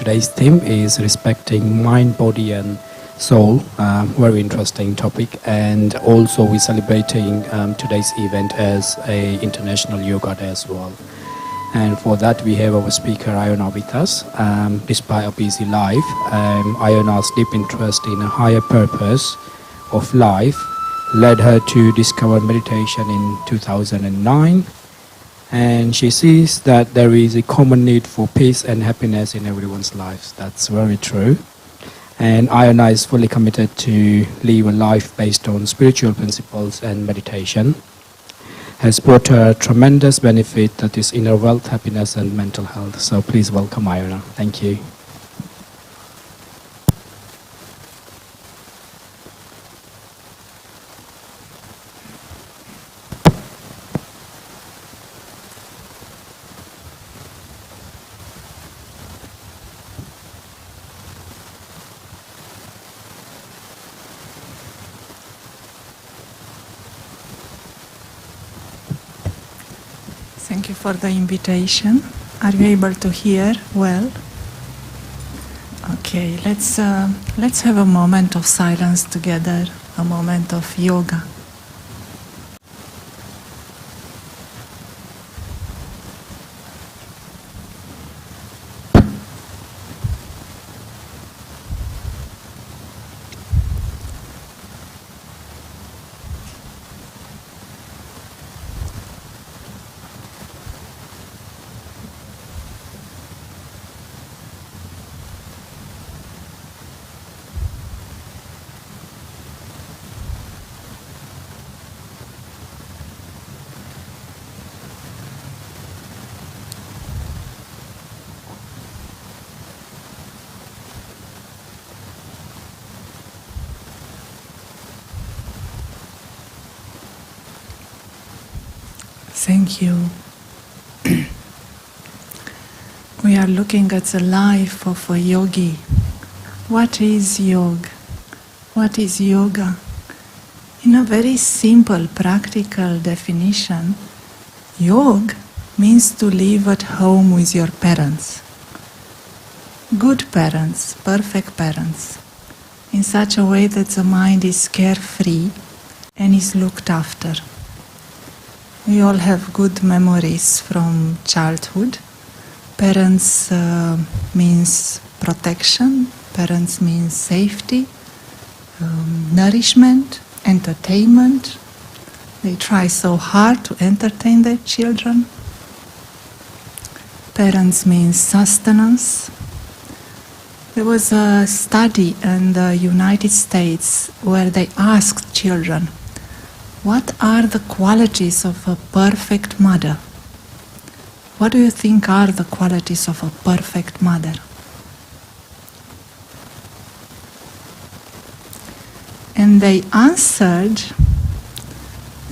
today's theme is respecting mind, body and soul. Very interesting topic. And also we're celebrating today's event as a International Yoga Day as well. And for that we have our speaker Iona with us. Despite a busy life, Iona's deep interest in a higher purpose of life led her to discover meditation in 2009. And she sees that there is a common need for peace and happiness in everyone's lives. That's very true. And Iona is fully committed to live a life based on spiritual principles, and meditation has brought her tremendous benefit, that is inner wealth, happiness and mental health. So please welcome Iona. Thank you. Thank you for the invitation. Are you able to hear well? Okay, let's have a moment of silence together, a moment of yoga. Thank you. We are looking at the life of a yogi. What is yoga? What is yoga? In a very simple, practical definition, yoga means to live at home with your parents. Good parents, perfect parents, in such a way that the mind is carefree and is looked after. We all have good memories from childhood. Parents means protection, parents means safety, nourishment, entertainment. They try so hard to entertain their children. Parents means sustenance. There was a study in the United States where they asked children, what are the qualities of a perfect mother? What do you think are the qualities of a perfect mother? And they answered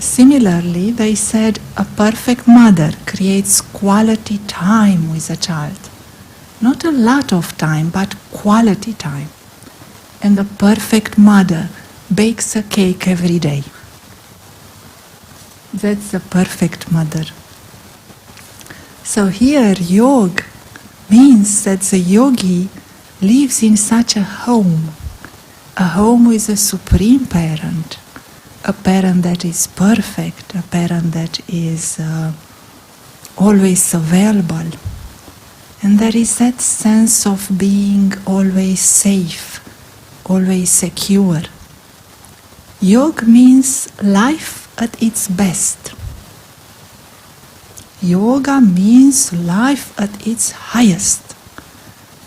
similarly. They said a perfect mother creates quality time with a child. Not a lot of time, but quality time. And a perfect mother bakes a cake every day. That's the perfect mother. So here, yoga means that the yogi lives in such a home with a supreme parent, a parent that is perfect, a parent that is always available. And there is that sense of being always safe, always secure. Yoga means life at its best. Yoga means life at its highest,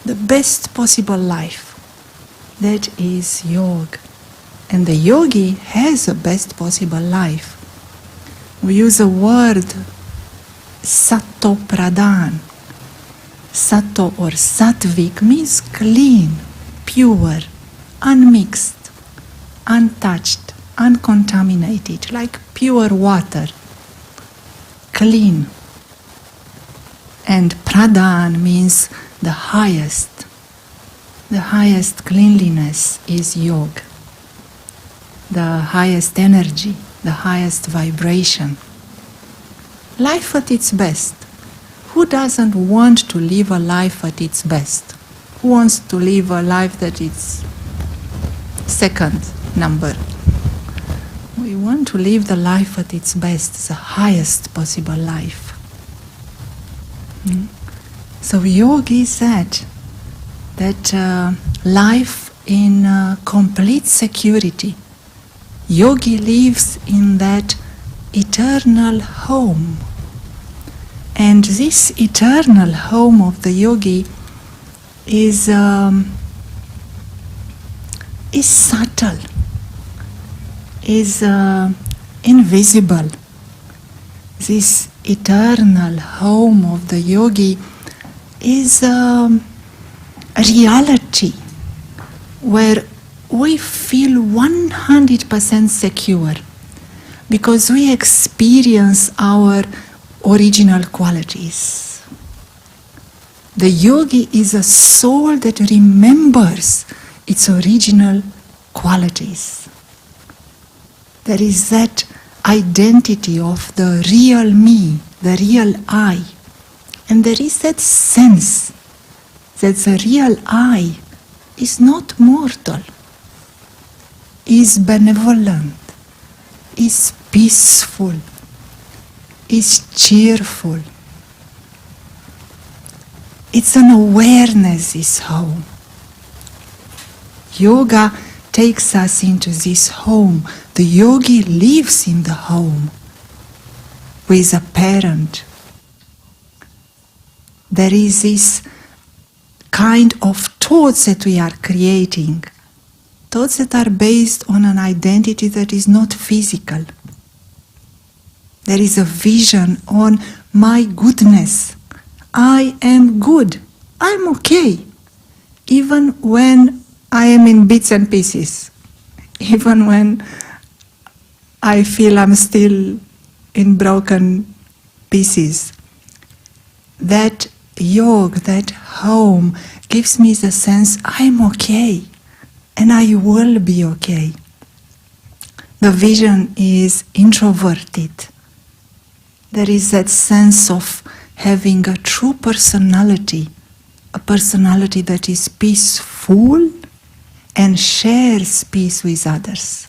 the best possible life. That is yoga. And the yogi has a best possible life. We use a word, sattva pradhan. Sattva or sattvic means clean, pure, unmixed, untouched, uncontaminated, like pure water, clean. And pradhan means the highest cleanliness is yoga, the highest energy, the highest vibration. Life at its best. Who doesn't want to live a life at its best? Who wants to live a life that is second number? We want to live the life at its best, the highest possible life. So Yogi said that life in complete security. Yogi lives in that eternal home. And this eternal home of the yogi is subtle, is invisible. This eternal home of the yogi is a reality where we feel 100% secure because we experience our original qualities. The yogi is a soul that remembers its original qualities. There is that identity of the real me, the real I. And there is that sense that the real I is not mortal, is benevolent, is peaceful, is cheerful. It's an awareness is home. Yoga takes us into this home. The yogi lives in the home with a parent. There is this kind of thoughts that we are creating, thoughts that are based on an identity that is not physical. There is a vision on my goodness. I am good. I'm okay. Even when I am in bits and pieces. Even when I feel I'm still in broken pieces. That yoga, that home, gives me the sense I'm okay. And I will be okay. The vision is introverted. There is that sense of having a true personality, a personality that is peaceful and shares peace with others.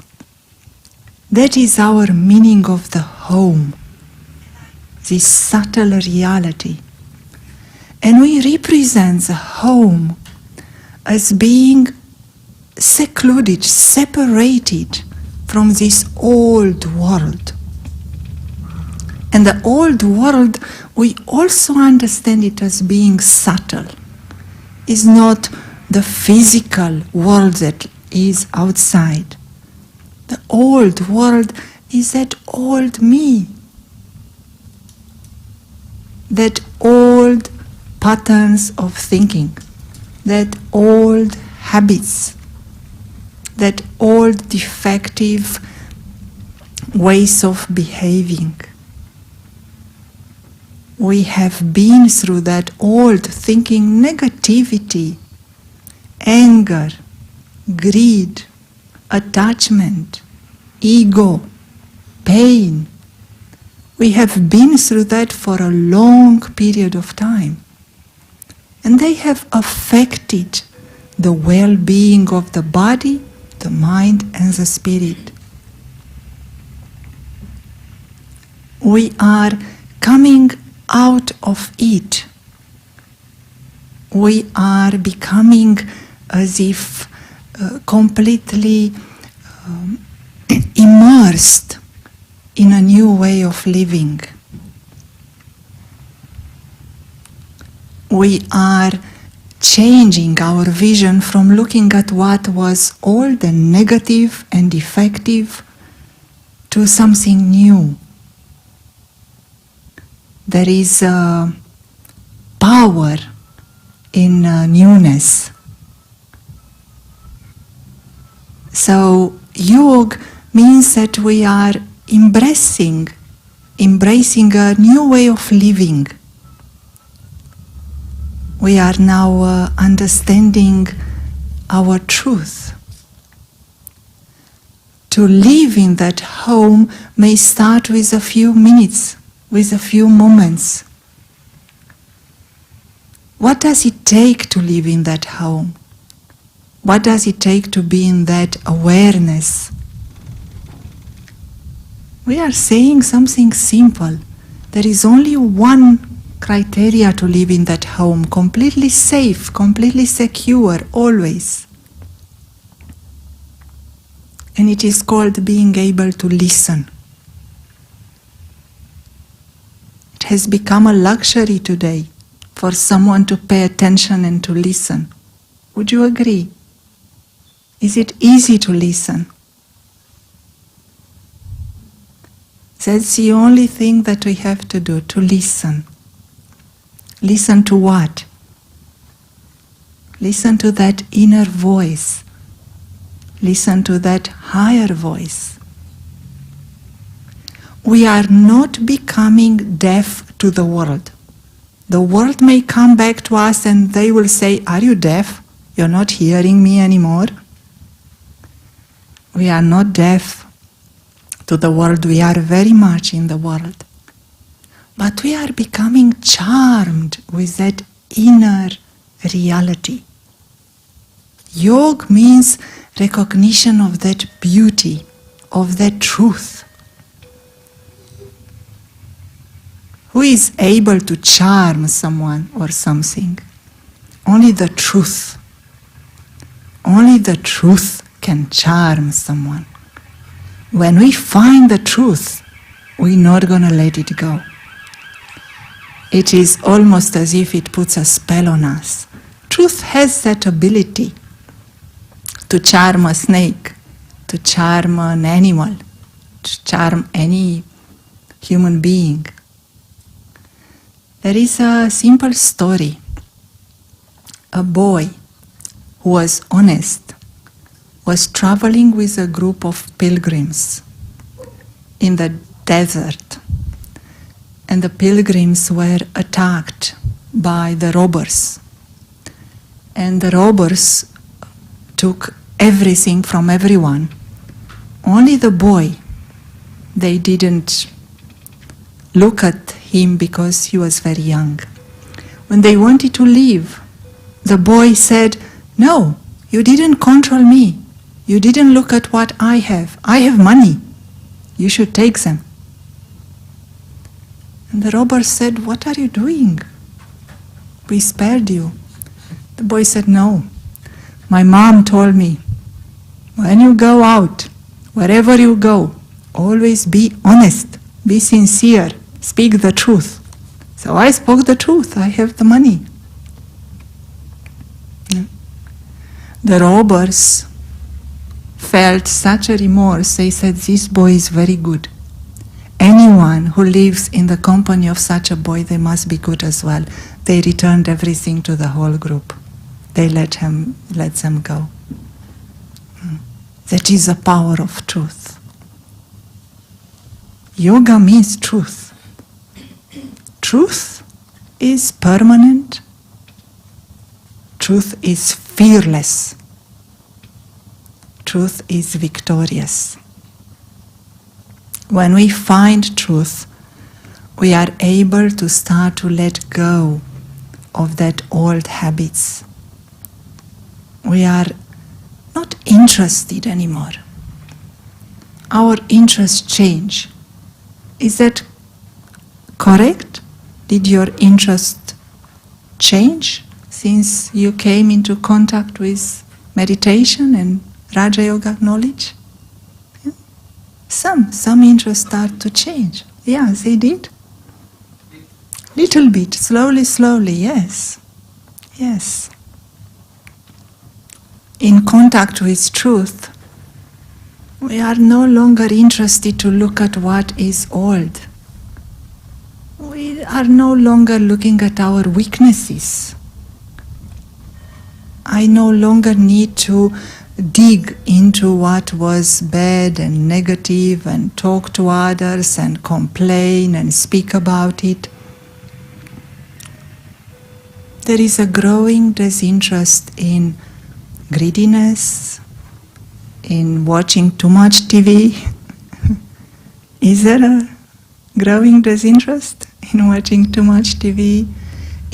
That is our meaning of the home, this subtle reality. And we represent the home as being secluded, separated from this old world. And the old world, we also understand it as being subtle. It's not the physical world that is outside. The old world is that old me. That old patterns of thinking. That old habits. That old defective ways of behaving. We have been through that old thinking negativity, anger, greed, attachment, ego, pain. We have been through that for a long period of time. And they have affected the well-being of the body, the mind, and the spirit. We are coming out of it. We are becoming as if completely immersed in a new way of living. We are changing our vision from looking at what was old and negative and defective to something new. There is power in newness. So yoga means that we are embracing a new way of living. We are now understanding our truth. To live in that home may start with a few minutes, with a few moments. What does it take to live in that home? What does it take to be in that awareness? We are saying something simple. There is only one criteria to live in that home, completely safe, completely secure, always. And it is called being able to listen. It has become a luxury today for someone to pay attention and to listen. Would you agree? Is it easy to listen? That's the only thing that we have to do, to listen. Listen to what? Listen to that inner voice. Listen to that higher voice. We are not becoming deaf to the world. The world may come back to us and they will say, "Are you deaf? You're not hearing me anymore." We are not deaf to the world. We are very much in the world. But we are becoming charmed with that inner reality. Yoga means recognition of that beauty, of that truth. Who is able to charm someone or something? Only the truth. Only the truth can charm someone. When we find the truth, we're not going to let it go. It is almost as if it puts a spell on us. Truth has that ability to charm a snake, to charm an animal, to charm any human being. There is a simple story. A boy who was honest was traveling with a group of pilgrims in the desert. And the pilgrims were attacked by the robbers. And the robbers took everything from everyone. Only the boy, they didn't look at him because he was very young. When they wanted to leave, the boy said, "No, you didn't control me. You didn't look at what I have. I have money. You should take them." And the robbers said, "What are you doing? We spared you." The boy said, "No, my mom told me, when you go out, wherever you go, always be honest, be sincere, speak the truth." So I spoke the truth. I have the money. The robbers felt such a remorse. They said, "This boy is very good. Anyone who lives in the company of such a boy, they must be good as well." They returned everything to the whole group. They let them go. That is the power of truth. Yoga means truth. Truth is permanent. Truth is fearless. Truth is victorious. When we find truth, we are able to start to let go of that old habits. We are not interested anymore. Our interests change. Is that correct? Did your interest change since you came into contact with meditation and Raja Yoga knowledge? Yeah. Some interests start to change. Yeah, they did. Little bit, slowly, yes. Yes. In contact with truth, we are no longer interested to look at what is old. We are no longer looking at our weaknesses. I no longer need to dig into what was bad and negative and talk to others and complain and speak about it. There is a growing disinterest in greediness, in watching too much TV. Is there a growing disinterest in watching too much TV,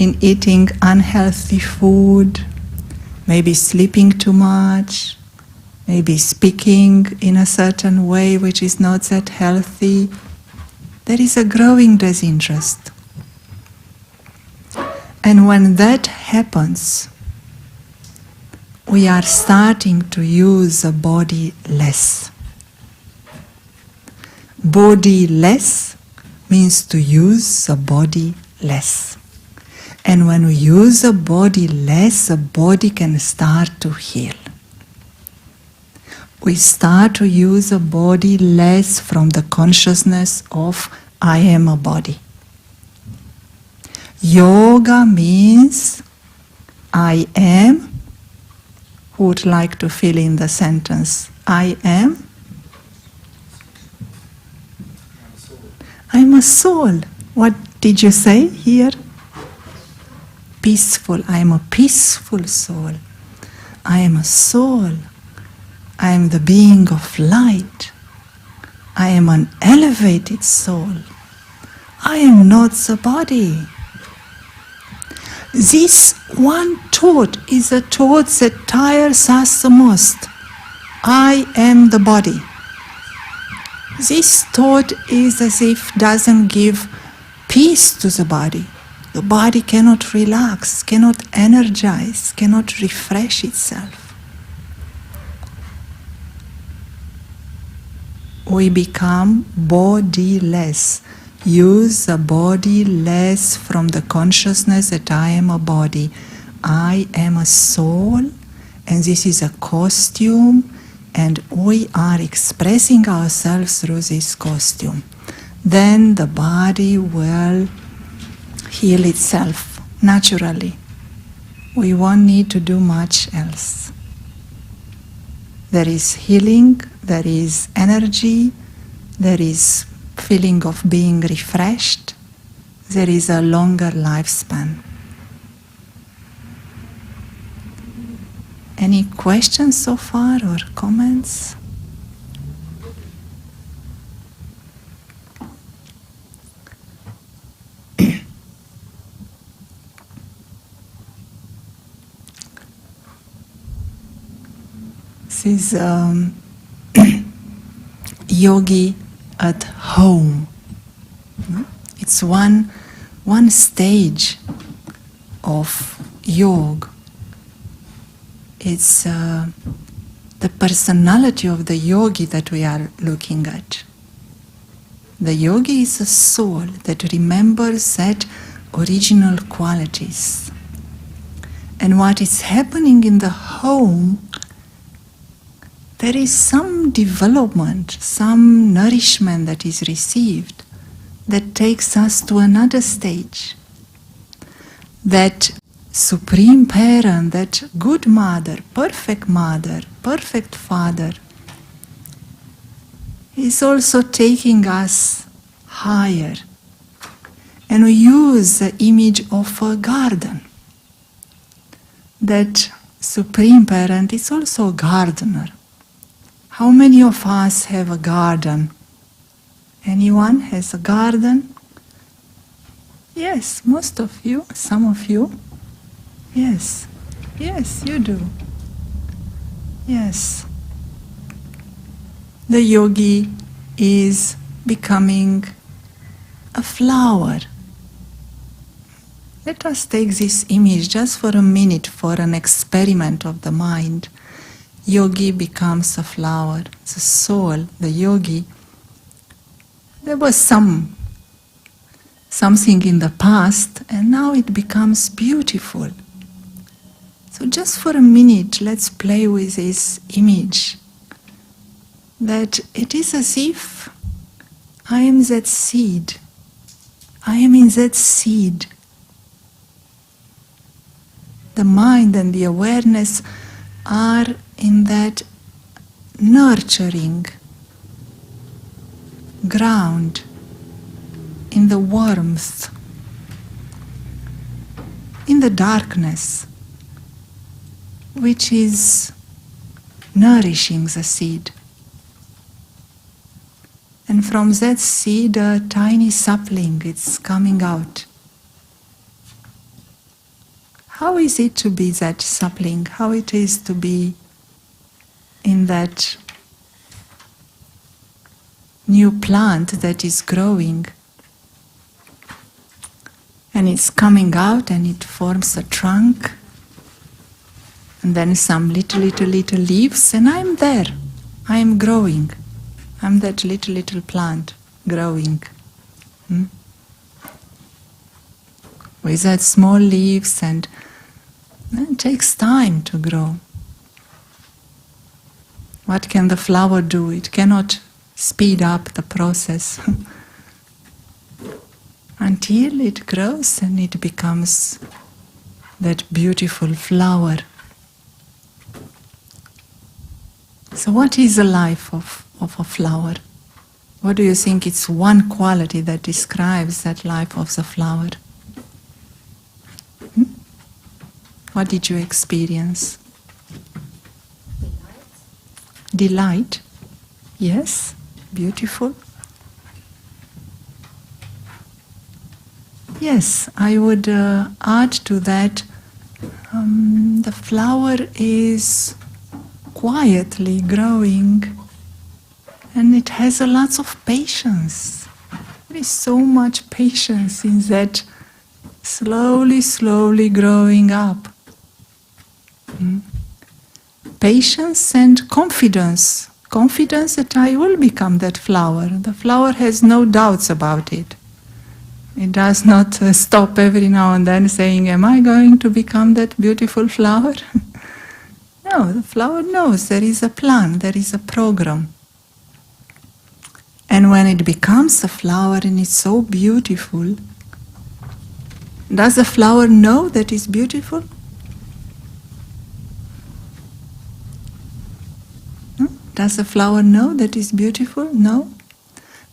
in eating unhealthy food, maybe sleeping too much, maybe speaking in a certain way which is not that healthy, there is a growing disinterest. And when that happens, we are starting to use the body less. Body less means to use the body less. And when we use the body less, the body can start to heal. We start to use the body less from the consciousness of I am a body. Yoga means I am. Who would like to fill in the sentence? I am. I'm a soul. What did you say here? Peaceful. I am a peaceful soul. I am a soul. I am the being of light. I am an elevated soul. I am not the body. This one thought is a thought that tires us the most. I am the body. This thought is as if doesn't give peace to the body. The body cannot relax, cannot energize, cannot refresh itself. We become bodiless. Use the body less from the consciousness that I am a body. I am a soul, and this is a costume, and we are expressing ourselves through this costume. Then the body will heal itself naturally. We won't need to do much else. There is healing, there is energy, there is feeling of being refreshed, there is a longer lifespan. Any questions so far or comments? This is Yogi at home. It's one stage of yoga. It's the personality of the yogi that we are looking at. The yogi is a soul that remembers that original qualities. And what is happening in the home, there is some development, some nourishment that is received that takes us to another stage. That supreme parent, that good mother, perfect father, is also taking us higher. And we use the image of a garden. That supreme parent is also a gardener. How many of us have a garden? Anyone has a garden? Yes, most of you, some of you. Yes, you do. Yes. The yogi is becoming a flower. Let us take this image just for a minute for an experiment of the mind. Yogi becomes a flower. The soul, the yogi. There was something in the past, and now it becomes beautiful. So just for a minute, let's play with this image. That it is as if I am that seed. I am in that seed. The mind and the awareness are in that nurturing ground, in the warmth, in the darkness, which is nourishing the seed. And from that seed, a tiny sapling is coming out. how is it to be that sapling? How it is to be in that new plant that is growing? And it's coming out and it forms a trunk. And then some little leaves, and I'm there. I am growing. I'm that little plant growing. With that small leaves, and it takes time to grow. What can the flower do? It cannot speed up the process until it grows and it becomes that beautiful flower. So what is the life of a flower? What do you think it's one quality that describes that life of the flower? What did you experience? Delight. Yes, beautiful. Yes, I would add to that, the flower is quietly growing and it has a lot of patience. There is so much patience in that slowly growing up. Patience and confidence. Confidence that I will become that flower. The flower has no doubts about it. It does not stop every now and then saying, am I going to become that beautiful flower? No, the flower knows there is a plan, there is a program. And when it becomes a flower and it's so beautiful, does the flower know that it's beautiful? Does the flower know that it's beautiful? No.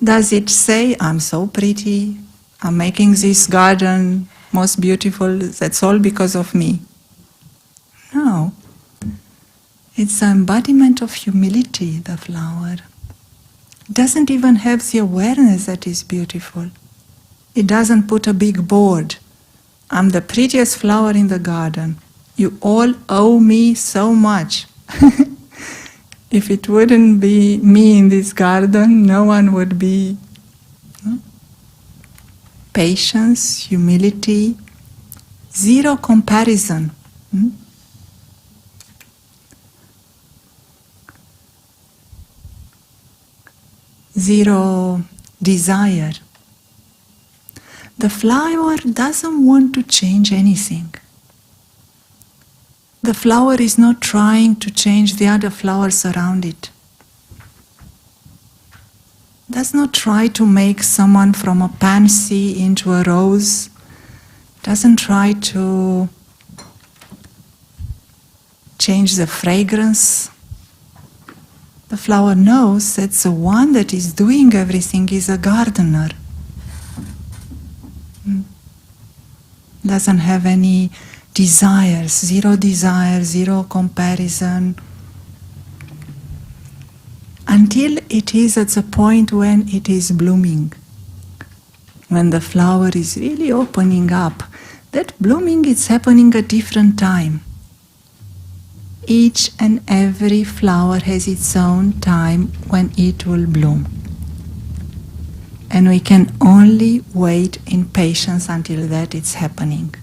Does it say, I'm so pretty, I'm making this garden most beautiful, that's all because of me? No. It's the embodiment of humility, the flower. It doesn't even have the awareness that it's beautiful. It doesn't put a big board. I'm the prettiest flower in the garden. You all owe me so much. If it wouldn't be me in this garden, no one would be. Patience, humility, zero comparison. Zero desire. The flower doesn't want to change anything. The flower is not trying to change the other flowers around it. Does not try to make someone from a pansy into a rose. Doesn't try to change the fragrance. The flower knows that the one that is doing everything is a gardener. Doesn't have any desires, zero comparison. Until it is at the point when it is blooming. When the flower is really opening up. That blooming is happening at different time. Each and every flower has its own time when it will bloom. And we can only wait in patience until that is happening.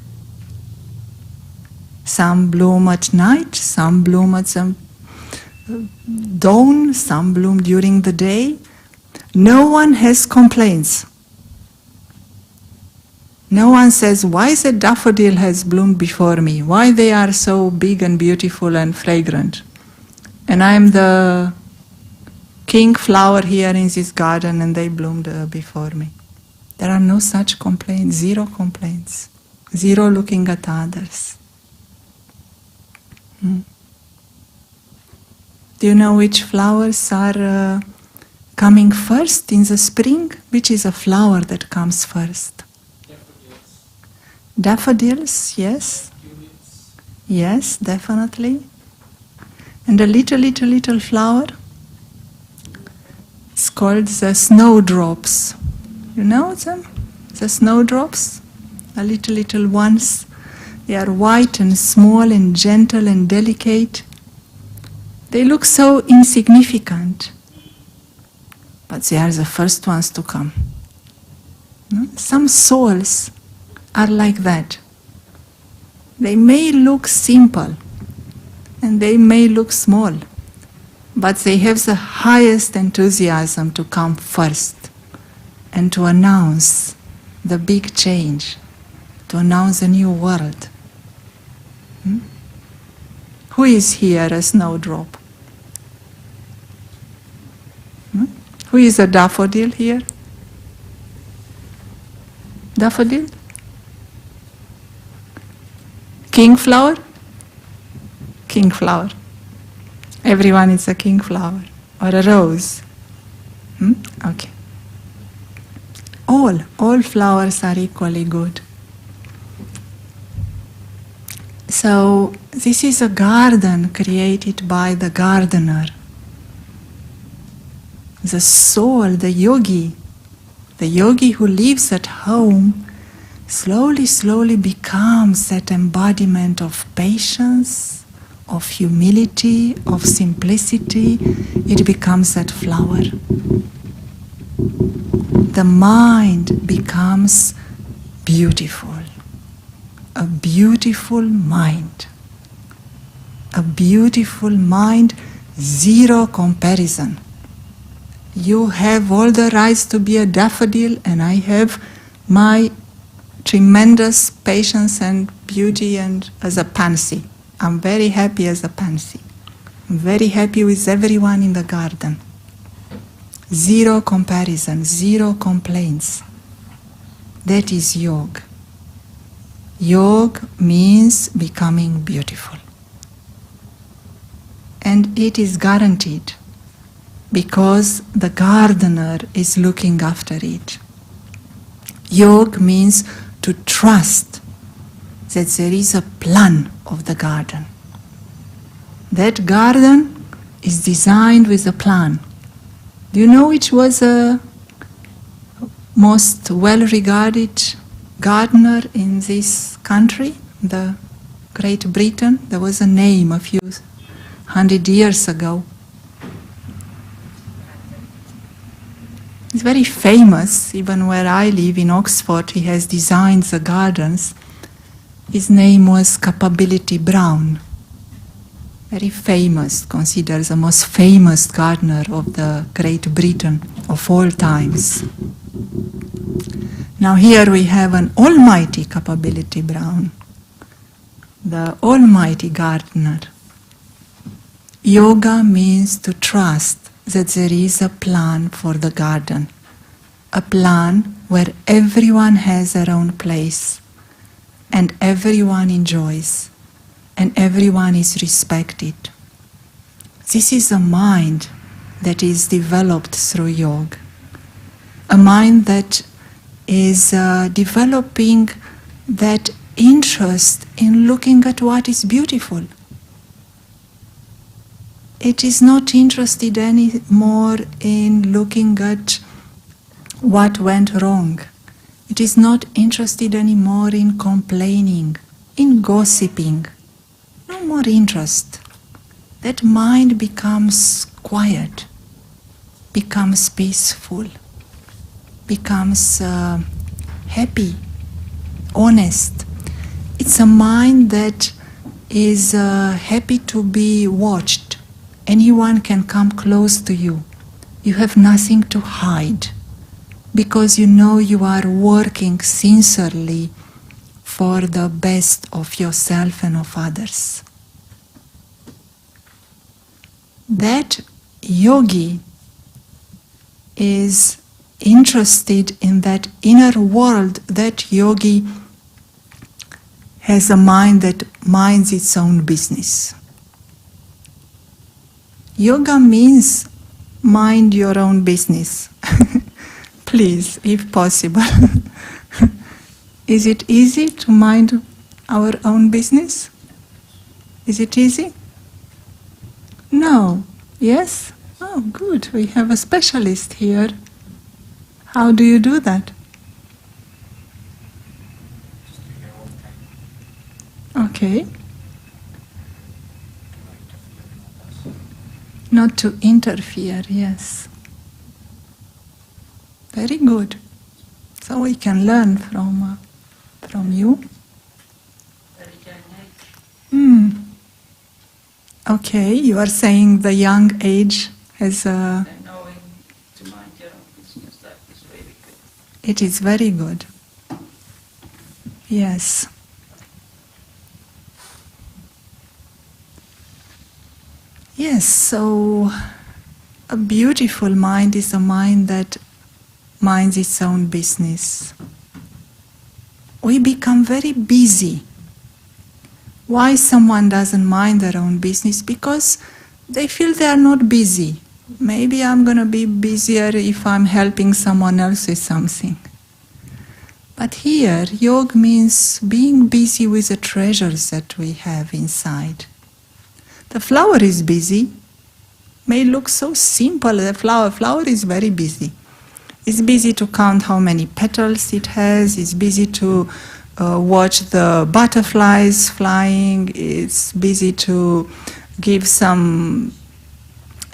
Some bloom at night, some bloom at some dawn, some bloom during the day. No one has complaints. No one says, why the daffodil has bloomed before me? Why they are so big and beautiful and fragrant? And I'm the king flower here in this garden and they bloomed before me. There are no such complaints, zero complaints. Zero looking at others. Do you know which flowers are coming first in the spring? Which is a flower that comes first? Daffodils, yes. Tulips. Yes, definitely. And a little flower. It's called the snowdrops. You know them? The snowdrops? The little ones They are white and small and gentle and delicate. They look so insignificant, but they are the first ones to come. Some souls are like that. They may look simple and they may look small, but they have the highest enthusiasm to come first and to announce the big change, to announce a new world. Who is here a snowdrop? Who is a daffodil here? Daffodil? Kingflower? Kingflower. Everyone is a kingflower or a rose. Okay. All flowers are equally good. So this is a garden created by the gardener. The soul, the yogi who lives at home, slowly becomes that embodiment of patience, of humility, of simplicity. It becomes that flower. The mind becomes beautiful. A beautiful mind. A beautiful mind, zero comparison. You have all the rights to be a daffodil, and I have my tremendous patience and beauty and as a pansy. I'm very happy as a pansy. I'm very happy with everyone in the garden. Zero comparison, zero complaints. That is yoga. Yoga means becoming beautiful. And it is guaranteed because the gardener is looking after it. Yoga means to trust that there is a plan of the garden. That garden is designed with a plan. Do you know which was a most well-regarded gardener in this country, the Great Britain? There was a name a few 100 years ago. He's very famous, even where I live in Oxford. He has designed the gardens. His name was Capability Brown. Very famous, considered the most famous gardener of the Great Britain of all times. Now here we have an almighty Capability Brown, the almighty gardener. Yoga means to trust that there is a plan for the garden, a plan where everyone has their own place, and everyone enjoys, and everyone is respected. This is a mind that is developed through yoga, a mind that is developing that interest in looking at what is beautiful. It is not interested anymore in looking at what went wrong. It is not interested anymore in complaining, in gossiping. No more interest. That mind becomes quiet, becomes peaceful, becomes happy, honest. It's a mind that is happy to be watched. Anyone can come close to you. You have nothing to hide because you know you are working sincerely for the best of yourself and of others. That yogi is interested in that inner world. That yogi has a mind that minds its own business. Yoga means mind your own business. Please, if possible. Is it easy to mind our own business? Is it easy? No. Yes? Oh, good. We have a specialist here. How do you do that? Okay. Not to interfere, yes. Very good. So we can learn from you. Okay, you are saying the young age has a... And knowing to mind your own business, that is really good. It is very good. Yes. Yes, so a beautiful mind is a mind that minds its own business. We become very busy. Why someone doesn't mind their own business? Because they feel they are not busy. Maybe I'm going to be busier if I'm helping someone else with something. But here, yoga means being busy with the treasures that we have inside. The flower is busy. May look so simple, the flower is very busy. It's busy to count how many petals it has. It's busy to watch the butterflies flying. It's busy to give some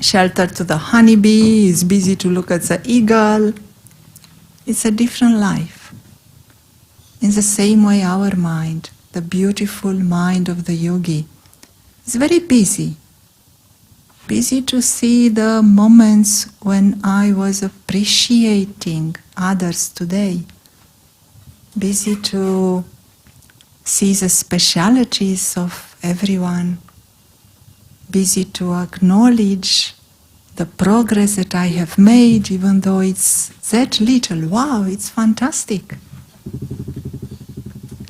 shelter to the honeybee. It's busy to look at the eagle. It's a different life. In the same way, our mind, the beautiful mind of the yogi, is very busy. Busy to see the moments when I was appreciating others today. Busy to see the specialities of everyone. Busy to acknowledge the progress that I have made, even though it's that little. Wow, it's fantastic.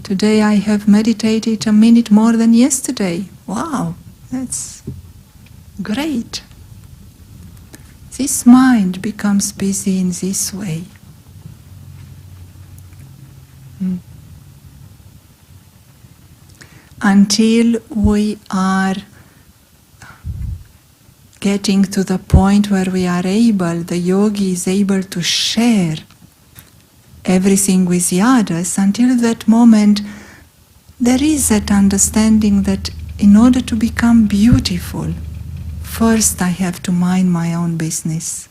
Today I have meditated a minute more than yesterday. Wow, that's great. This mind becomes busy in this way. Until we are getting to the point where we are able, the yogi is able to share everything with the others. Until that moment, there is that understanding that in order to become beautiful, first I have to mind my own business.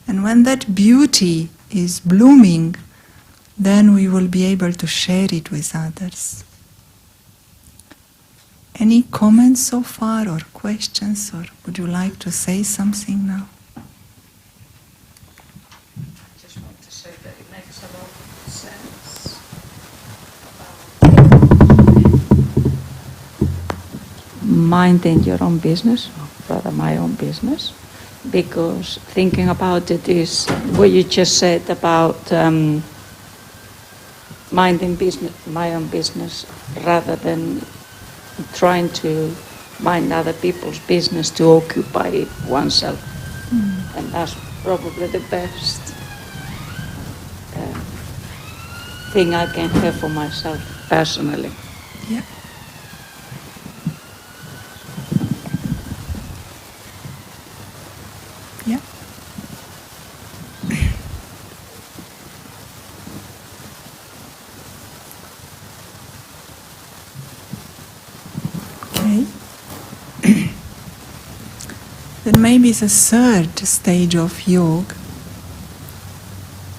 And when that beauty is blooming, then we will be able to share it with others. Any comments so far or questions, or would you like to say something now? I just want to say that it makes a lot of sense about minding your own business, or rather my own business, because thinking about it is what you just said about minding my own business rather than trying to mind other people's business to occupy oneself. And that's probably the best thing I can have for myself personally. Yeah. Yeah. Okay. Then maybe the third stage of yoga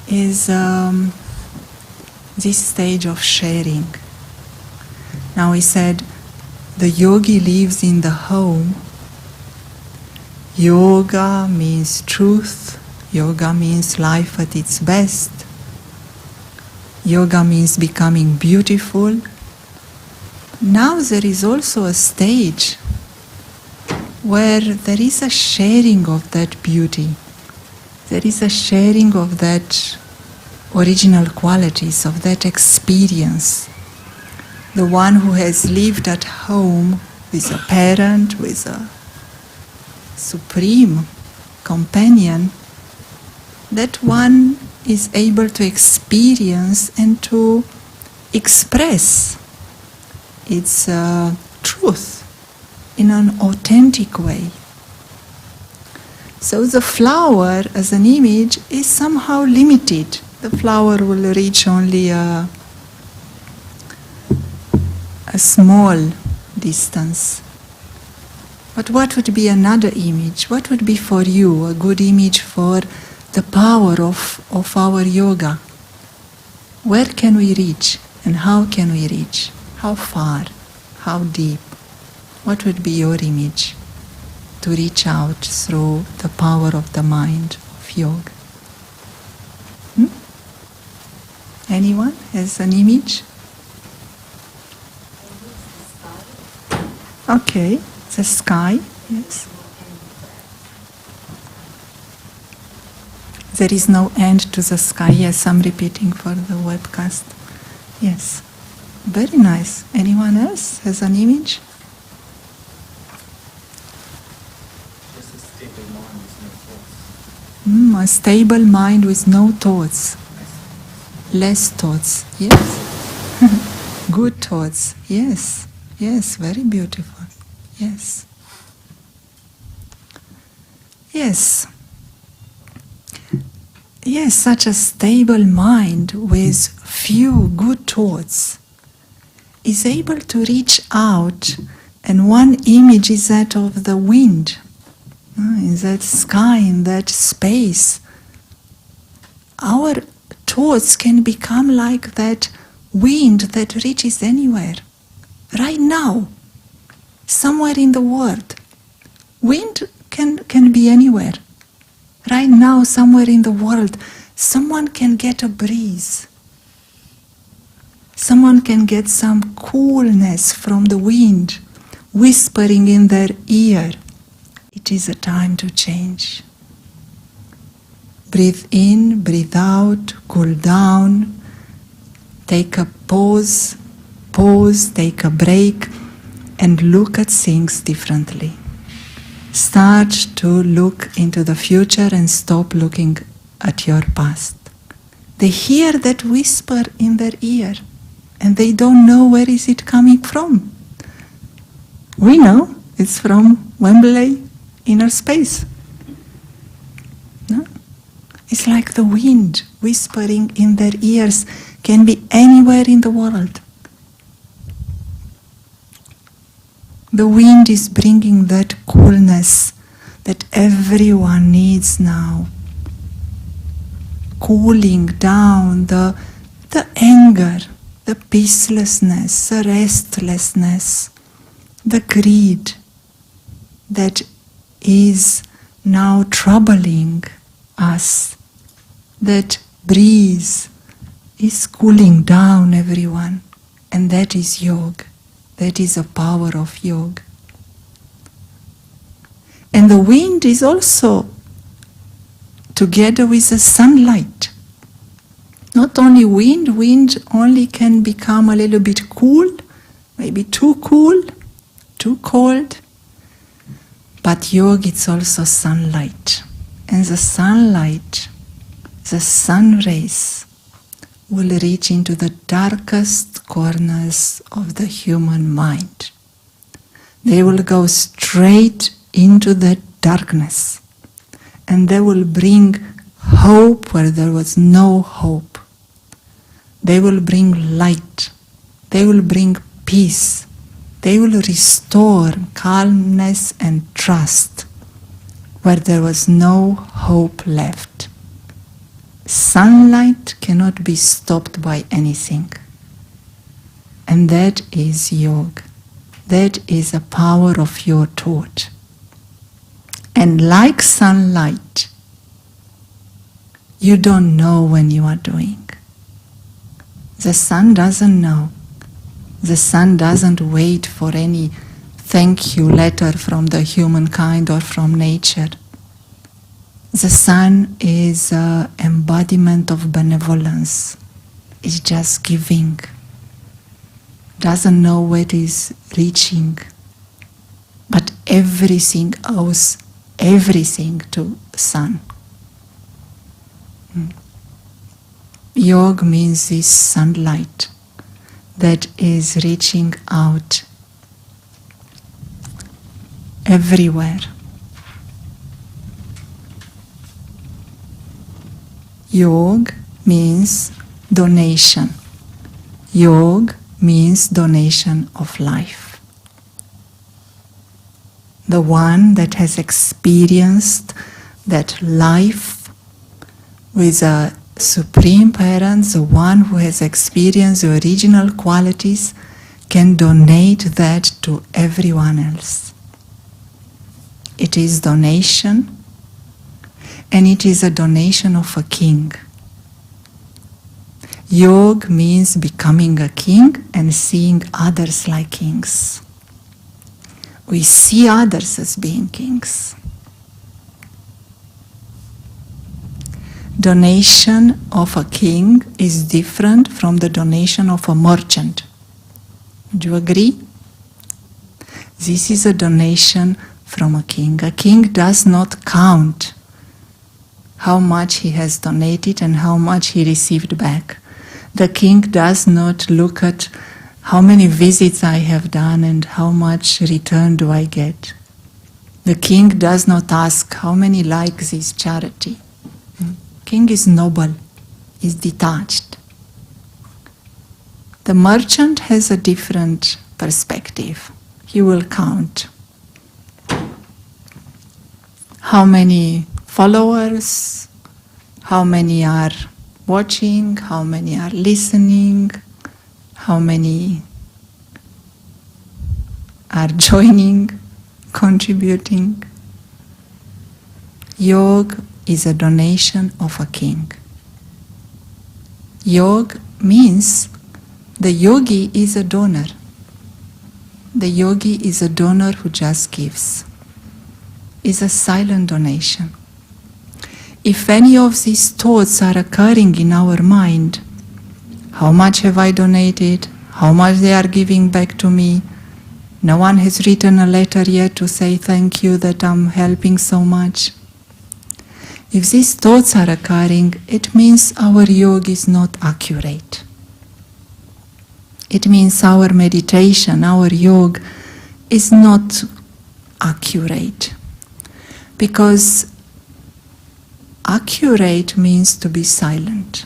is this stage of sharing. Now we said the yogi lives in the home. Yoga means truth. Yoga means life at its best. Yoga means becoming beautiful. Now there is also a stage where there is a sharing of that beauty. There is a sharing of that original qualities, of that experience. The one who has lived at home with a parent, with a supreme companion, that one is able to experience and to express its truth in an authentic way. So the flower as an image is somehow limited. The flower will reach only a a small distance. But what would be another image? What would be for you a good image for the power of our yoga? Where can we reach and how can we reach? How far? How deep? What would be your image to reach out through the power of the mind of yoga? Anyone has an image? Okay, the sky, yes. There is no end to the sky. Yes, I'm repeating for the webcast. Yes, very nice. Anyone else has an image? Just a stable mind with no thoughts. A stable mind with no thoughts. Less thoughts, yes. Good thoughts, yes. Yes, very beautiful. Yes. Yes. Yes, such a stable mind with few good thoughts is able to reach out, and one image is that of the wind, in that sky, in that space. Our thoughts can become like that wind that reaches anywhere, right now, somewhere in the world. Wind can be anywhere. Right now, somewhere in the world, someone can get a breeze. Someone can get some coolness from the wind, whispering in their ear, it is a time to change. Breathe in, breathe out, cool down, take a pause, take a break, and look at things differently. Start to look into the future and stop looking at your past. They hear that whisper in their ear, and they don't know where is it coming from. We know it's from Wembley inner space. No? It's like the wind whispering in their ears, can be anywhere in the world. The wind is bringing that coolness that everyone needs now. Cooling down the anger, the peacelessness, the restlessness, the greed that is now troubling us. That breeze is cooling down everyone, and that is yoga. That is the power of yoga. And the wind is also together with the sunlight. Not only wind only can become a little bit cool, maybe too cool, too cold. But yoga, it's also sunlight. And the sunlight, the sun rays, will reach into the darkest corners of the human mind. They will go straight into the darkness, and they will bring hope where there was no hope. They will bring light. They will bring peace. They will restore calmness and trust where there was no hope left. Sunlight cannot be stopped by anything. And that is yoga. That is the power of your thought. And like sunlight, you don't know when you are doing. The sun doesn't know. The sun doesn't wait for any thank you letter from the humankind or from nature. The sun is an embodiment of benevolence. It's just giving. Doesn't know where it is reaching. But everything owes everything to sun. Yoga means this sunlight that is reaching out everywhere. Yoga means donation. Yoga means donation of life. The one that has experienced that life with a Supreme Parent, the one who has experienced the original qualities, can donate that to everyone else. It is donation, and it is a donation of a king. Yoga means becoming a king and seeing others like kings. We see others as being kings. Donation of a king is different from the donation of a merchant. Do you agree? This is a donation from a king. A king does not count how much he has donated and how much he received back. The king does not look at how many visits I have done and how much return do I get. The king does not ask how many likes is charity. King is noble, is detached. The merchant has a different perspective. He will count how many followers, how many are watching, how many are listening, how many are joining, contributing. Yoga is a donation of a king. Yoga means the yogi is a donor. The yogi is a donor who just gives. Is a silent donation. If any of these thoughts are occurring in our mind, how much have I donated? How much they are giving back to me? No one has written a letter yet to say thank you that I'm helping so much. If these thoughts are occurring, it means our yoga is not accurate. It means our meditation, our yoga is not accurate. Because accurate means to be silent.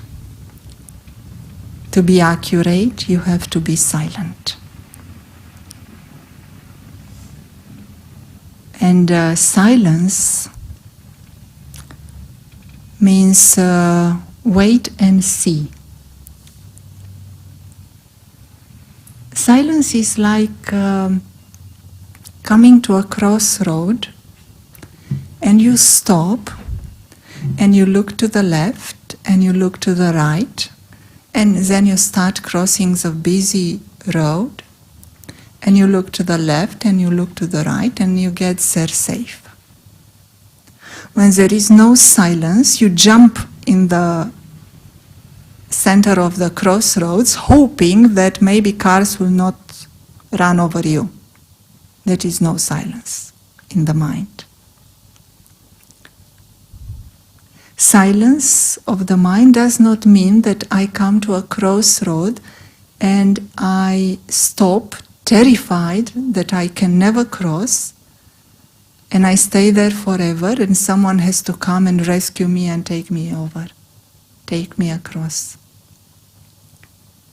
To be accurate, you have to be silent. And silence means wait and see. Silence is like coming to a crossroad and you stop and you look to the left and you look to the right and then you start crossing the busy road and you look to the left and you look to the right and you get there safe. When there is no silence, you jump in the center of the crossroads, hoping that maybe cars will not run over you. There is no silence in the mind. Silence of the mind does not mean that I come to a crossroad and I stop, terrified that I can never cross, and I stay there forever and someone has to come and rescue me and take me over, take me across.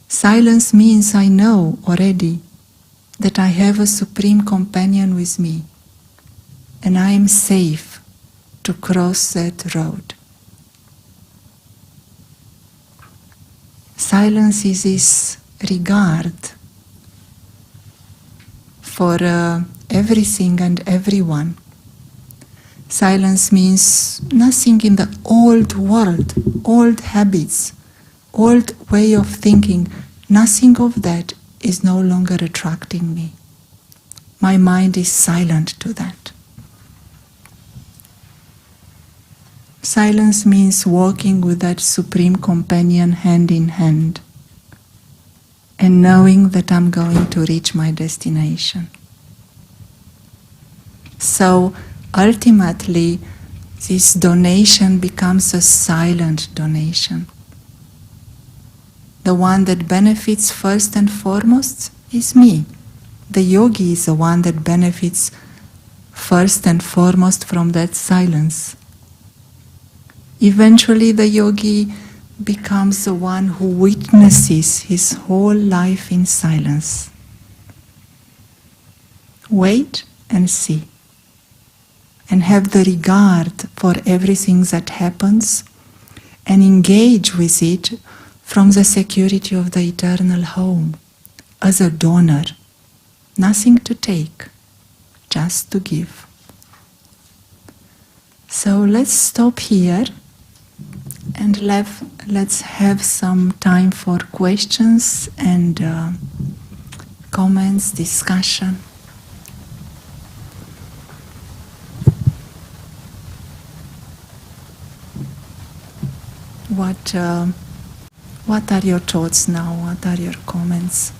Silence means I know already that I have a supreme companion with me and I am safe to cross that road. Silence is this regard for everything and everyone. Silence means nothing in the old world, old habits, old way of thinking, nothing of that is no longer attracting me. My mind is silent to that. Silence means walking with that supreme companion hand in hand and knowing that I'm going to reach my destination. So ultimately, this donation becomes a silent donation. The one that benefits first and foremost is me. The yogi is the one that benefits first and foremost from that silence. Eventually the yogi becomes the one who witnesses his whole life in silence. Wait and see, and have the regard for everything that happens, and engage with it from the security of the eternal home, as a donor. Nothing to take, just to give. So let's stop here and let's have some time for questions and comments, discussion. What are your thoughts now? What are your comments?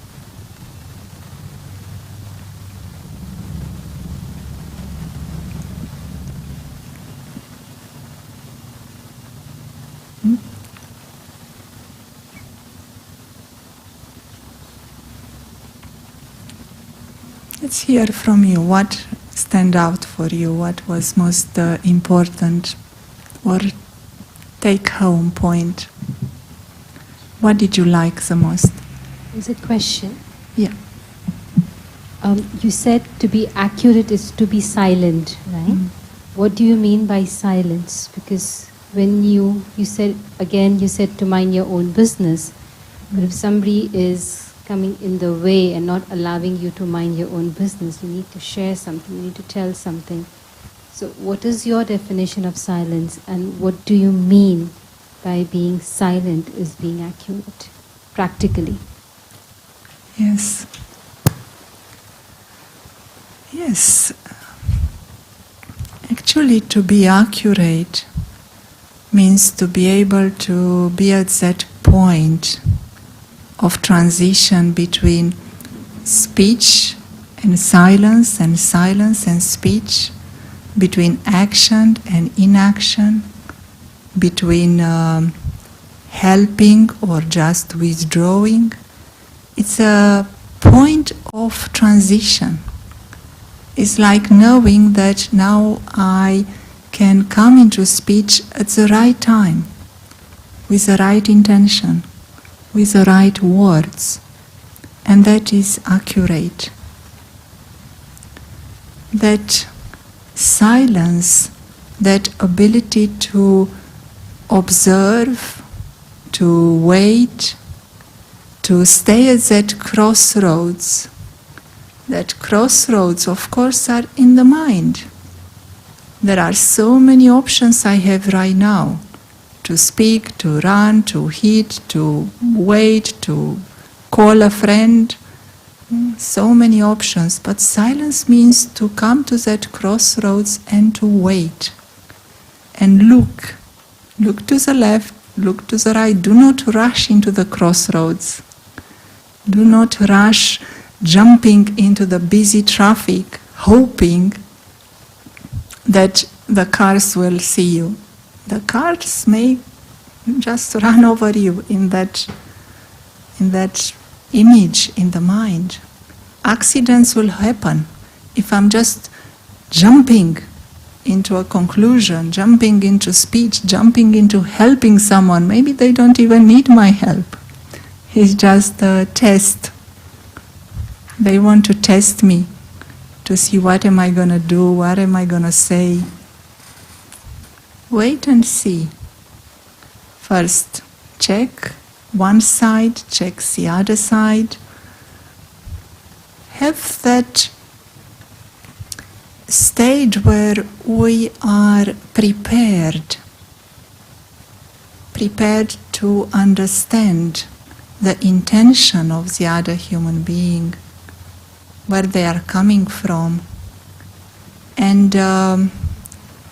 Let's hear from you. What stand out for you? What was most important or take-home point? What did you like the most? Is a question. Yeah. You said to be accurate is to be silent, right? Mm. What do you mean by silence? Because when you said to mind your own business, but if somebody is coming in the way and not allowing you to mind your own business, you need to share something, you need to tell something. So what is your definition of silence, and what do you mean by being silent is being accurate, practically? Yes. Yes. Actually, to be accurate means to be able to be at that point of transition between speech and silence and speech, between action and inaction, between helping or just withdrawing. It's a point of transition. It's like knowing that now I can come into speech at the right time, with the right intention, with the right words, and that is accurate. That silence, that ability to observe, to wait, to stay at that crossroads. That crossroads, of course, are in the mind. There are so many options I have right now. To speak, to run, to hit, to wait, to call a friend. So many options. But silence means to come to that crossroads and to wait. And look. Look to the left, look to the right. Do not rush into the crossroads. Do not rush jumping into the busy traffic, hoping that the cars will see you. The cars may just run over you in that image in the mind. Accidents will happen. If I'm just jumping into a conclusion, jumping into speech, jumping into helping someone, maybe they don't even need my help. It's just a test. They want to test me to see what am I going to do, what am I going to say. Wait and see. First, check one side, check the other side. Have that stage where we are prepared to understand the intention of the other human being, where they are coming from, and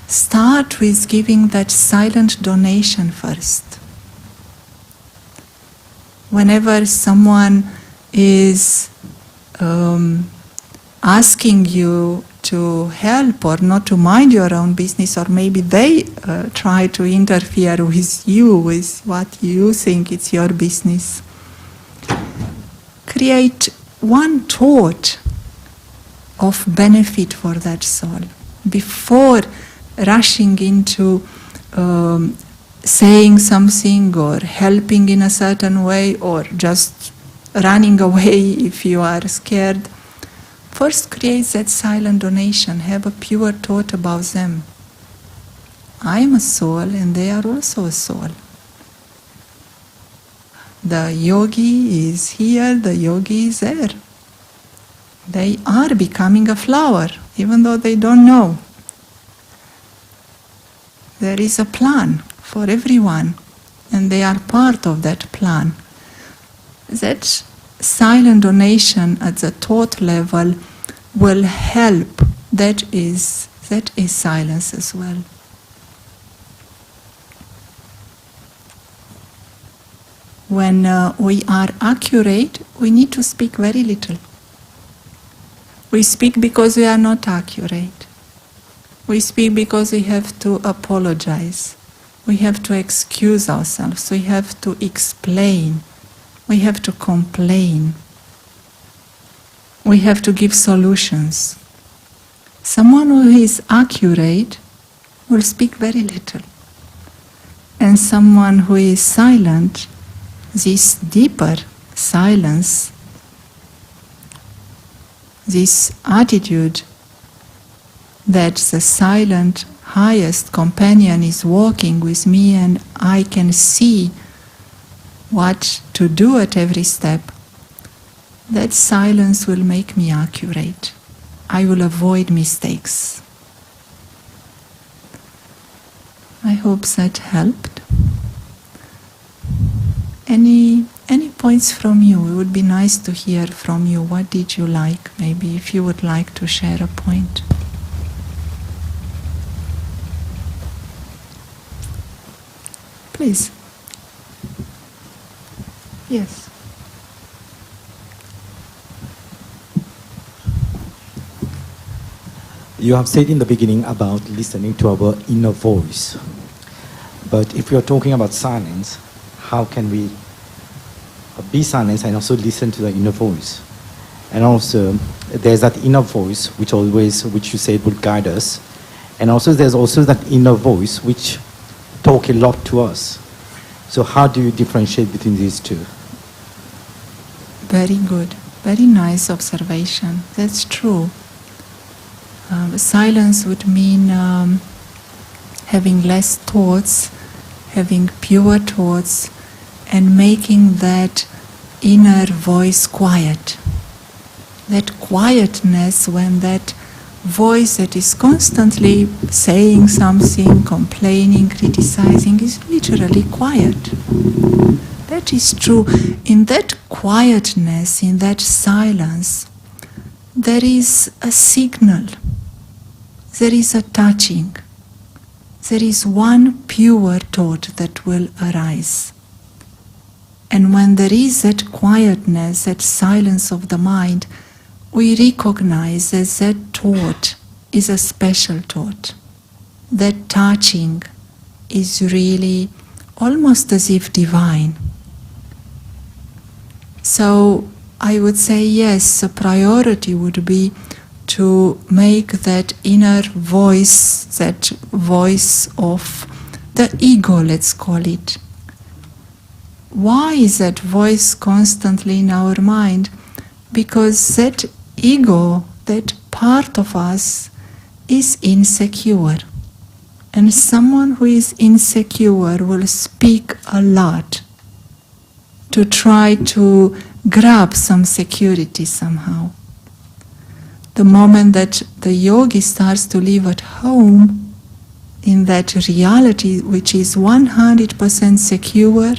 start with giving that silent donation first. Whenever someone is asking you to help or not to mind your own business, or maybe they try to interfere with you, with what you think is your business, create one thought of benefit for that soul before rushing into saying something or helping in a certain way or just running away if you are scared. First create that silent donation, have a pure thought about them. I am a soul and they are also a soul. The yogi is here, the yogi is there. They are becoming a flower, even though they don't know. There is a plan for everyone, and they are part of that plan. That silent donation at the thought level will help. That is silence as well. When we are accurate, we need to speak very little. We speak because we are not accurate. We speak because we have to apologize. We have to excuse ourselves. We have to explain. We have to complain. We have to give solutions. Someone who is accurate will speak very little. And someone who is silent, this deeper silence, this attitude that the silent highest companion is walking with me and I can see what to do at every step, that silence will make me accurate. I will avoid mistakes. I hope that helped. Any points from you? It would be nice to hear from you. What did you like? Maybe if you would like to share a point. Please. Yes. You have said in the beginning about listening to our inner voice. But if we are talking about silence, how can we be silent and also listen to the inner voice? And also, there's that inner voice which you said will guide us. And also, there's also that inner voice which talk a lot to us. So how do you differentiate between these two? Very good. Very nice observation. That's true. Silence would mean having less thoughts, having pure thoughts, and making that inner voice quiet. That quietness, when that voice that is constantly saying something, complaining, criticizing, is literally quiet. That is true. In that quietness, in that silence, there is a signal. There is a touching. There is one pure thought that will arise. And when there is that quietness, that silence of the mind, we recognize that that thought is a special thought. That touching is really almost as if divine. So I would say yes, the priority would be to make that inner voice, that voice of the ego, let's call it. Why is that voice constantly in our mind? Because that ego, that part of us, is insecure. And someone who is insecure will speak a lot to try to grab some security somehow. The moment that the yogi starts to live at home, in that reality which is 100% secure,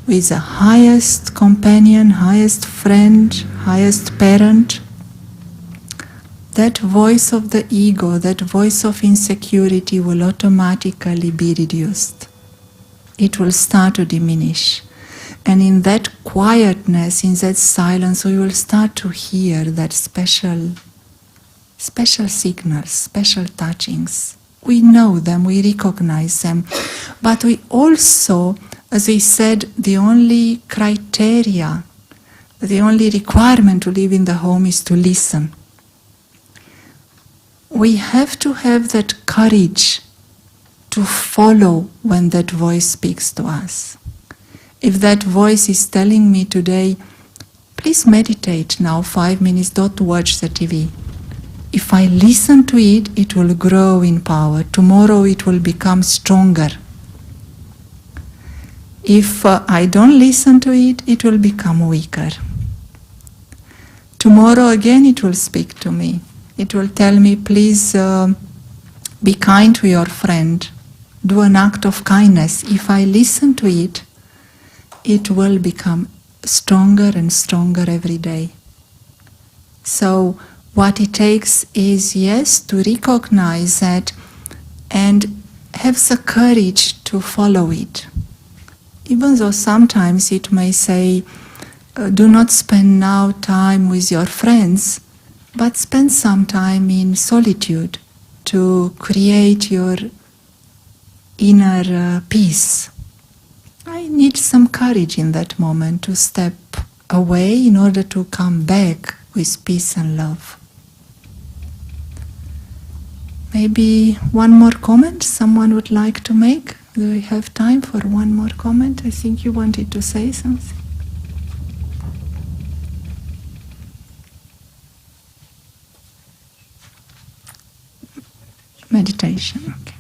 with the highest companion, highest friend, highest parent, that voice of the ego, that voice of insecurity will automatically be reduced. It will start to diminish. And in that quietness, in that silence, we will start to hear that special signals, special touchings. We know them, we recognize them. But we also, as we said, the only criteria, the only requirement to live in the home is to listen. We have to have that courage to follow when that voice speaks to us. If that voice is telling me today, please meditate now 5 minutes, don't watch the TV. If I listen to it, it will grow in power. Tomorrow it will become stronger. If I don't listen to it, it will become weaker. Tomorrow again it will speak to me. It will tell me, please be kind to your friend. Do an act of kindness. If I listen to it, it will become stronger and stronger every day. So what it takes is, yes, to recognize that and have the courage to follow it. Even though sometimes it may say, do not spend now time with your friends, but spend some time in solitude to create your inner peace. I need some courage in that moment to step away in order to come back with peace and love. Maybe one more comment someone would like to make? Do we have time for one more comment? I think you wanted to say something. Meditation, okay.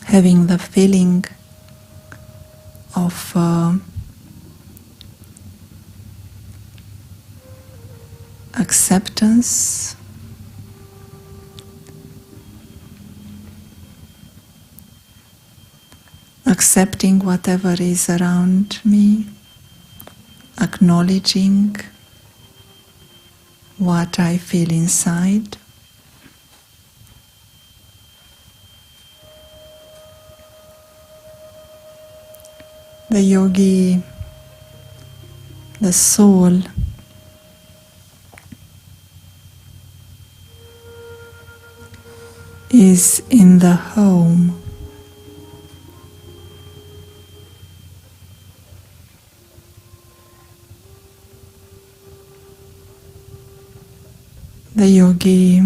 Having the feeling of acceptance, accepting whatever is around me, acknowledging what I feel inside. The yogi, the soul, is in the home. The yogi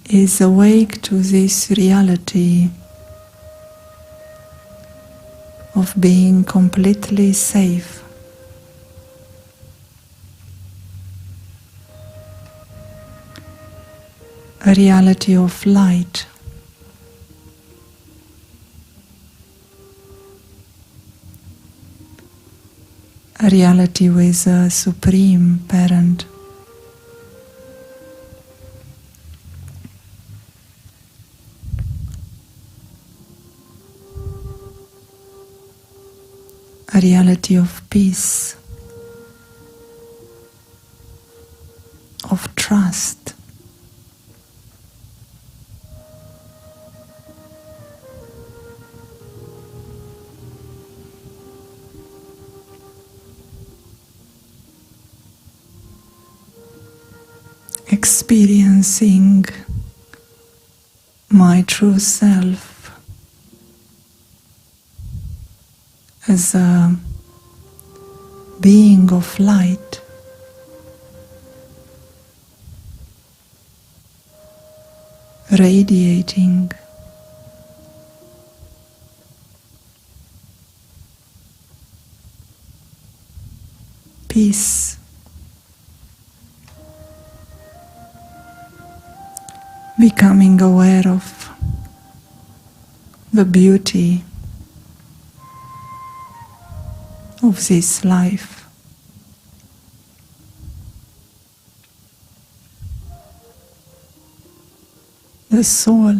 is awake to this reality of being completely safe. A reality of light. A reality with a supreme parent. A reality of peace, of trust. Experiencing my true self as a being of light, radiating peace, becoming aware of the beauty of this life. the soul,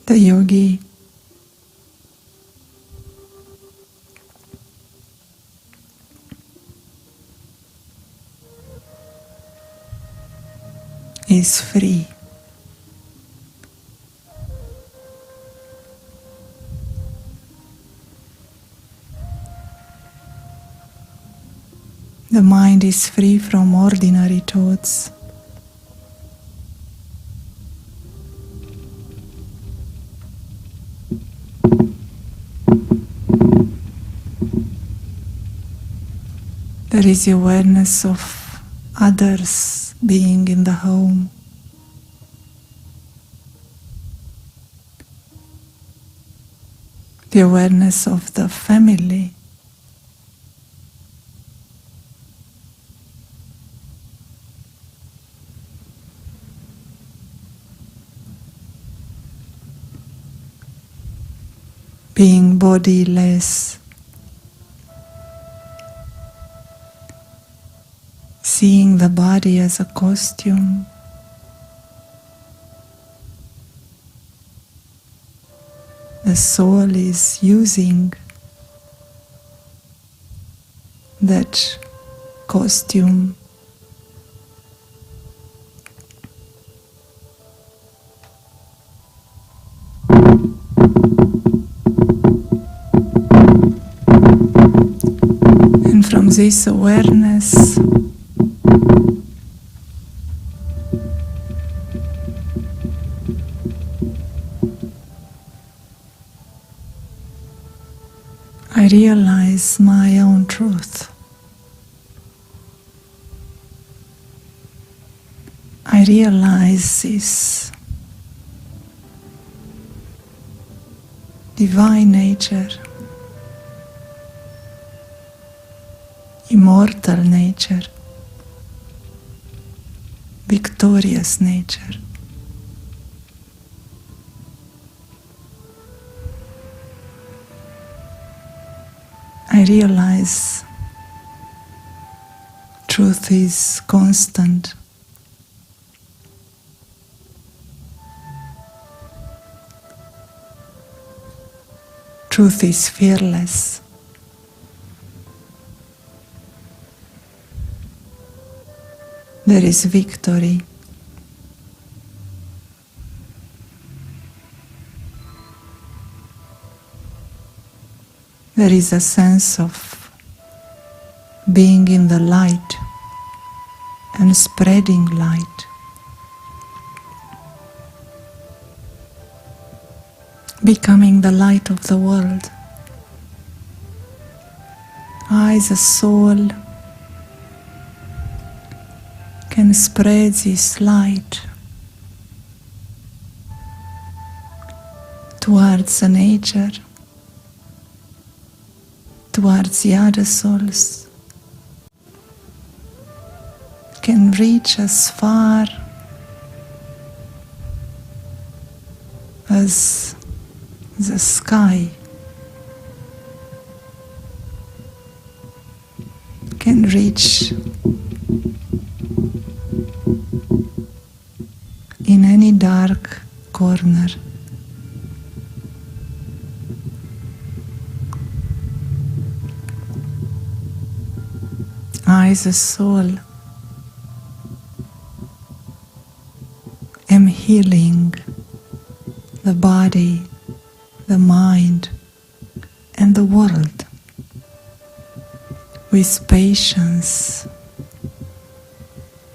the yogi, is free. The mind is free from ordinary thoughts. There is awareness of others being in the home. The awareness of the family. Being bodiless, seeing the body as a costume, the soul is using that costume. And from this awareness, I realize my own truth. I realize this divine nature, immortal nature, victorious nature. I realize truth is constant. Truth is fearless. There is victory. There is a sense of being in the light and spreading light. Becoming the light of the world. I, the soul, can spread this light towards the nature, towards the other souls, can reach as far as the sky, can reach in any dark corner. I, the soul, am healing the body, the mind, and the world with patience,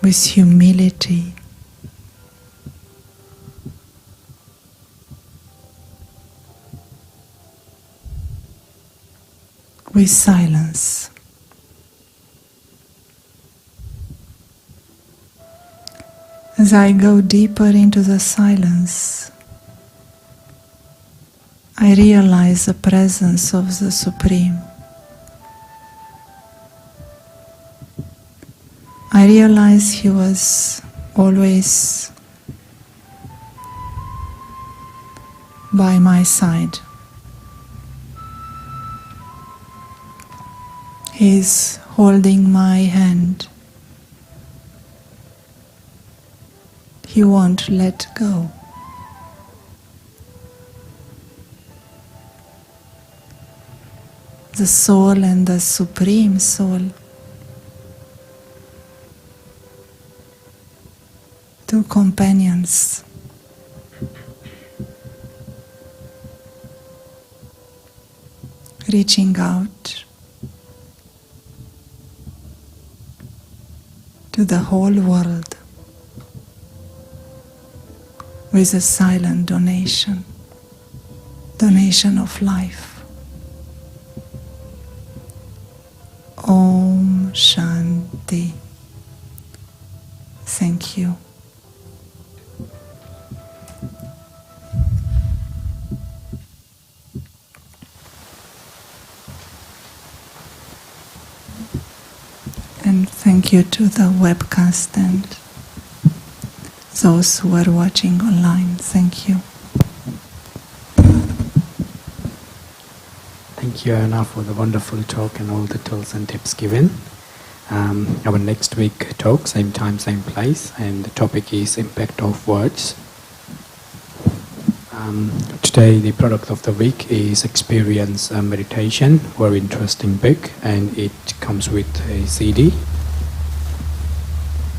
with humility, with silence. As I go deeper into the silence, I realize the presence of the Supreme. I realize He was always by my side. He is holding my hand. he won't let go. The soul and the Supreme Soul, two companions, reaching out to the whole world with a silent donation of life. Om Shanti. Thank you. And thank you to the webcast and those who are watching online. Thank you. Thank you, Ioana, for the wonderful talk and all the tools and tips given. Our next week talk, same time, same place, and the topic is impact of words. Today, the product of the week is Experience Meditation, very interesting book, and it comes with a CD.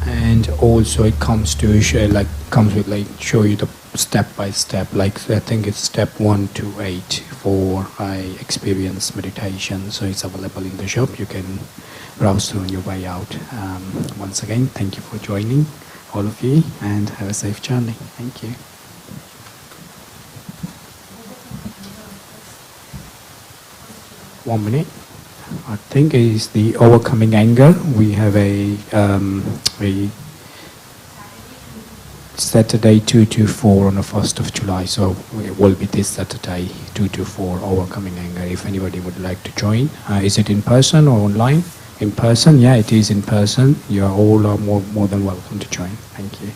And also, it comes to show, show you the step by step. Like I think it's step 1 to 8 for Experience Meditation. So it's available in the shop. You can browse through on your way out. Once again, thank you for joining, all of you, and have a safe journey. Thank you. One minute. I think is the overcoming anger. We have a Saturday 2 to 4 on the 1st of July. So it will be this Saturday 2 to 4 overcoming anger. If anybody would like to join, is it in person or online? In person, yeah, it is in person. You are all more than welcome to join. Thank you.